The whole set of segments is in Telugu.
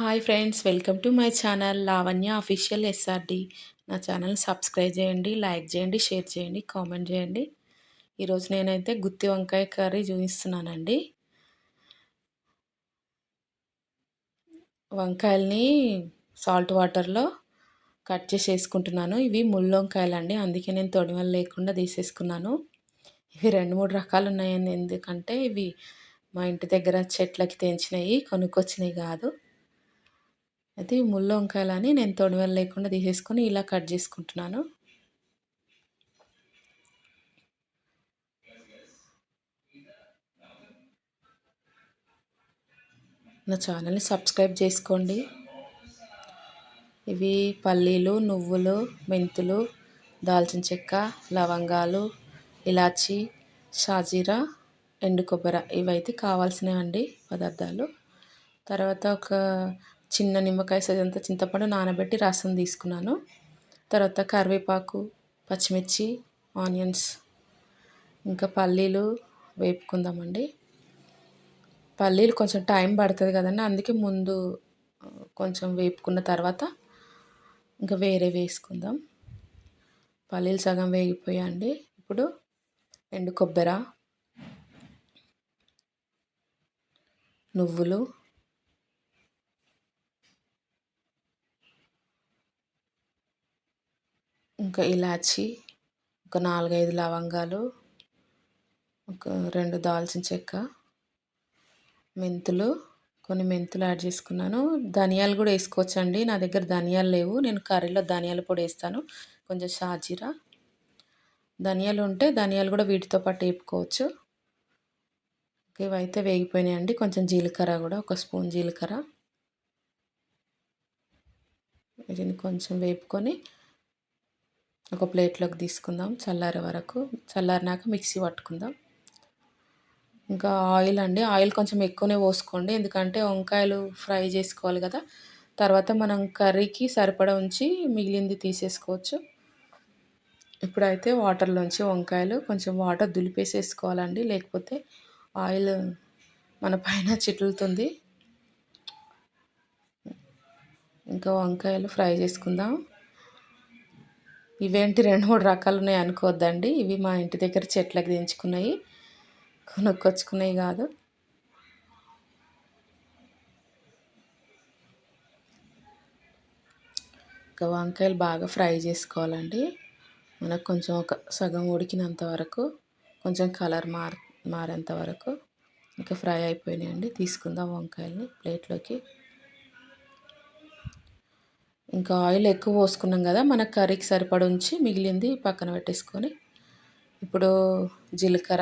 Hi friends, welcome to my channel Lavanya official SRD. నా ఛానల్ సబ్స్క్రైబ్ చేయండి, లైక్ చేయండి, షేర్ చేయండి, కామెంట్ చేయండి. ఈరోజు నేనైతే గుత్తి వంకాయ కర్రీ చూపిస్తున్నానండి. వంకాయల్ని సాల్ట్ వాటర్లో కట్ చేసి వేసుకుంటున్నాను. ఇవి ముళ్ళు వంకాయలండి, అందుకే నేను తొడిమలు లేకుండా తీసేసుకున్నాను. ఇవి 2-3 రకాలు ఉన్నాయండి, ఎందుకంటే ఇవి మా ఇంటి దగ్గర చెట్లకి తెంచినవి, కొనుక్కొచ్చినవి కాదు. అయితే ఈ ముళ్ళు వంకాయలని నేను తొడిమలు లేకుండా తీసేసుకొని ఇలా కట్ చేసుకుంటున్నాను. నా ఛానల్ని సబ్స్క్రైబ్ చేసుకోండి. ఇవి పల్లీలు, నువ్వులు, మెంతులు, దాల్చిన చెక్క, లవంగాలు, ఇలాచి, షాజీరా, ఎండు కొబ్బరి, ఇవైతే కావాల్సినవండి పదార్థాలు. తర్వాత ఒక చిన్న నిమ్మకాయ సైజంత చింతపండు నానబెట్టి రసం తీసుకున్నాను. తర్వాత కరివేపాకు, పచ్చిమిర్చి, ఆనియన్స్, ఇంకా పల్లీలు వేపుకుందామండి. పల్లీలు కొంచెం టైం పడుతుంది కదండి, అందుకే ముందు కొంచెం వేపుకున్న తర్వాత ఇంకా వేరే వేసుకుందాం. పల్లీలు సగం వేగిపోయాయండి. ఇప్పుడు ఎండు కొబ్బరి, నువ్వులు, ఇంకా ఇలాచి, ఒక 4-5 లవంగాలు, ఒక 2 దాల్చిన చెక్క, మెంతులు, కొన్ని మెంతులు యాడ్ చేసుకున్నాను. ధనియాలు కూడా వేసుకోవచ్చండి, నా దగ్గర ధనియాలు లేవు, నేను కర్రీలో ధనియాల పొడి వేస్తాను. కొంచెం షాజీరా, ధనియాలు ఉంటే ధనియాలు కూడా వీటితో పాటు వేపుకోవచ్చు. ఇవైతే వేగిపోయినాయండి. కొంచెం జీలకర్ర కూడా, ఒక స్పూన్ జీలకర్ర, వీటిని కొంచెం వేపుకొని ఒక ప్లేట్లోకి తీసుకుందాం. చల్లారే వరకు, చల్లారినాక మిక్సీ పట్టుకుందాం. ఇంకా ఆయిల్ అండి, ఆయిల్ కొంచెం ఎక్కువనే పోసుకోండి, ఎందుకంటే వంకాయలు ఫ్రై చేసుకోవాలి కదా. తర్వాత మనం కర్రీకి సరిపడా ఉంచి మిగిలింది తీసేసుకోవచ్చు. ఇప్పుడైతే వాటర్లోంచి వంకాయలు కొంచెం వాటర్ దులిపేసేసుకోవాలండి, లేకపోతే ఆయిల్ మన పైన చిట్లుతుంది. ఇంకా వంకాయలు ఫ్రై చేసుకుందాం. ఇవేంటి 2-3 రకాలు ఉన్నాయి అనుకోవద్దండి, ఇవి మా ఇంటి దగ్గర చెట్లకు తెంచుకున్నాయి, కొనుక్కొచ్చుకునేవి కాదు. ఇంకా వంకాయలు బాగా ఫ్రై చేసుకోవాలండి, మనకు కొంచెం ఒక సగం ఉడికినంత వరకు, కొంచెం కలర్ మారేంత వరకు. ఇంకా ఫ్రై అయిపోయినాయండి, తీసుకుందాం వంకాయల్ని ప్లేట్లోకి. ఇంకా ఆయిల్ ఎక్కువ పోసుకున్నాం కదా, మన కర్రీకి సరిపడ ఉంచి మిగిలింది పక్కన పెట్టేసుకొని ఇప్పుడు జీలకర్ర,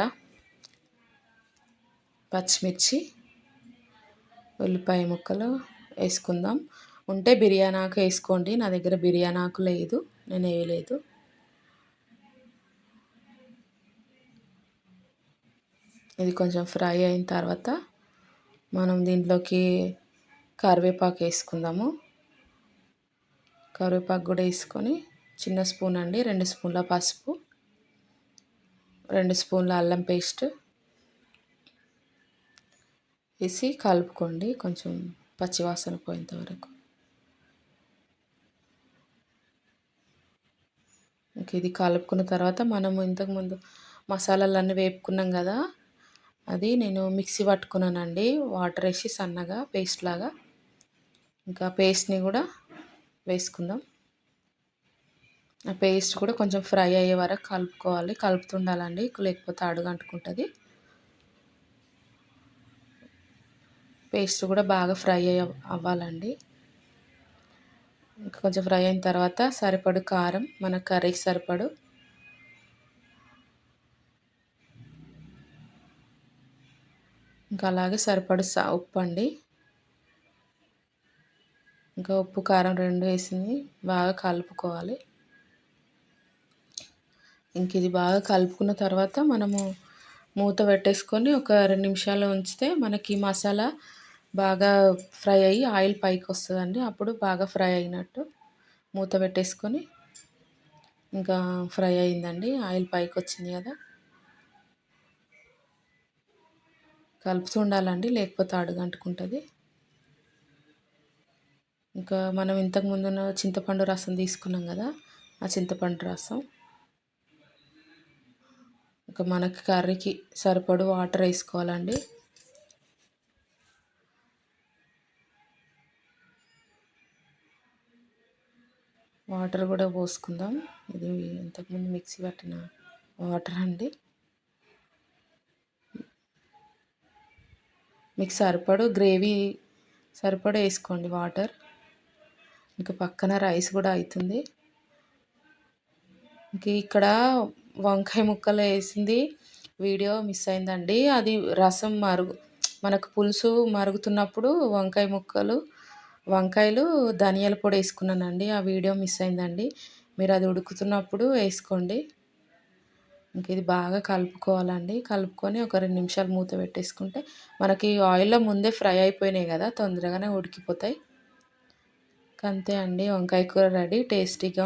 పచ్చిమిర్చి, ఉల్లిపాయ ముక్కలు వేసుకుందాం. ఉంటే బిర్యానీ ఆకు వేసుకోండి, నా దగ్గర బిర్యానీ ఆకు లేదు, నేను వేయలేదు. ఇది కొంచెం ఫ్రై అయిన తర్వాత మనం దీంట్లోకి కరివేపాకు వేసుకుందాము. కరివేపాకు కూడా వేసుకొని, చిన్న స్పూన్ అండి, 2 స్పూన్ల పసుపు, 2 స్పూన్ల అల్లం పేస్ట్ వేసి కలుపుకోండి, కొంచెం పచ్చివాసన పోయేంత వరకు. ఇంక ఇది కలుపుకున్న తర్వాత మనము ఇంతకుముందు మసాలాలన్నీ వేపుకున్నాం కదా, అది నేను మిక్సీ పట్టుకున్నానండి, వాటర్ వేసి సన్నగా పేస్ట్ లాగా. ఇంకా పేస్ట్ని కూడా వేసుకుందాం. ఆ పేస్ట్ కూడా కొంచెం ఫ్రై అయ్యే వరకు కలుపుకోవాలి, కలుపుతుండాలండి, లేకపోతే అడుగంటుకుంటుంది. పేస్ట్ కూడా బాగా ఫ్రై అవ్వాలండి. ఇంకా కొంచెం ఫ్రై అయిన తర్వాత సరిపడు కారం, మన కర్రీకి సరిపడు, ఇంకా అలాగే సరిపడు ఉప్పు అండి. ఇంకా ఉప్పు కారం 2 వేసింది బాగా కలుపుకోవాలి. ఇంక ఇది బాగా కలుపుకున్న తర్వాత మనము మూత పెట్టేసుకొని ఒక 2 నిమిషాలు ఉంచితే మనకి మసాలా బాగా ఫ్రై అయ్యి ఆయిల్ పైకి వస్తుందండి, అప్పుడు బాగా ఫ్రై అయినట్టు. మూత పెట్టేసుకొని ఇంకా ఫ్రై అయిందండి, ఆయిల్ పైకి వచ్చింది కదా, కలుపుతూ ఉండాలండి, లేకపోతే అడుగంటుకుంటుంది. ఇంకా మనం ఇంతకు ముందున్న చింతపండు రసం తీసుకున్నాం కదా, ఆ చింతపండు రసం. ఇంకా మనకి కర్రీకి సరిపడు వాటర్ వేసుకోవాలండి. వాటర్ కూడా పోసుకుందాం. ఇది ఇంతకుముందు మిక్సీ పట్టిన వాటర్ అండి. మీకు సరిపడు గ్రేవీ సరిపడ వేసుకోండి వాటర్. ఇంకా పక్కన రైస్ కూడా అవుతుంది. ఇంక ఇక్కడ వంకాయ ముక్కలు వేసింది వీడియో మిస్ అయిందండి. అది రసం మనకు పులుసు మరుగుతున్నప్పుడు వంకాయలు ధనియాల పొడి వేసుకున్నానండి. ఆ వీడియో మిస్ అయిందండి. మీరు అది ఉడుకుతున్నప్పుడు వేసుకోండి. ఇంక ఇది బాగా కలుపుకోవాలండి. కలుపుకొని ఒక 2 నిమిషాలు మూత పెట్టేసుకుంటే మనకి ఆయిల్లో ముందే ఫ్రై అయిపోయినాయి కదా, తొందరగానే ఉడికిపోతాయి. అంతే అండి, వంకాయ కూర రెడీ. టేస్టీగా